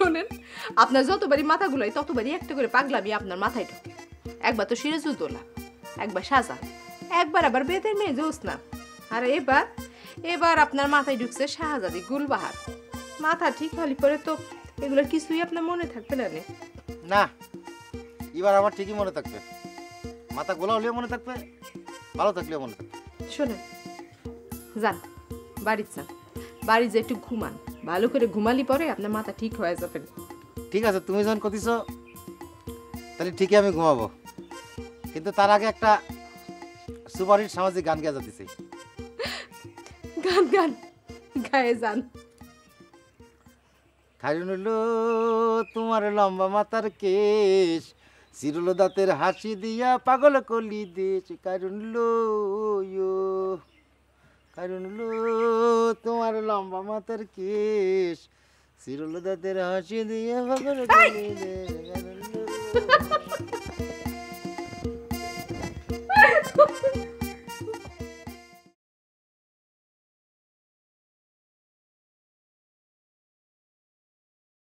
শোনেন, আপনার যতবারই মাথা গুলাই ততবারই একটা করে পাগলামি আপনার মাথায় ঢোকে। একবার তো সিরাজউদ্দৌলা, একবার শাহজাহান, একবার আবার বেদের মেয়ে জ্যোৎস্না, আর এবার এবার আপনার মাথায় ঢুকছে শাহজাদি গুলবাহার। মাথা ঠিক হলি পরে তো এগুলোর কিছুই আপনার মনে থাকবে না। না, এবার আমার ঠিকই মনে থাকবে। মাথা গোলা হলেও মনে থাকবে, ভালো থাকলেও মনে থাকবে। শোনেন, যান বাড়িতে যান, বাড়ি যে একটু ঘুমান, ভালো করে ঘুমালি পরে আপনার মাথা ঠিক হয়ে যাবে। ঠিক আছে, তুমি যখন কতিছ তাহলে ঠিকই আমি ঘুমাবো, কিন্তু তার আগে একটা সুপারহিট সামাজিক গান গেয়ে যেতেছি। গান গান গায়ে যান। খাইরুল তোমার লম্বা মাথার কেশ, চিরুল দাঁতের হাসি দিয়া পাগল কলি দেশ। খাইরুল তোমার লম্বা মাথার কেশ, চিরুল দাঁতের হাসি দিয়া পাগল কলি দেশ।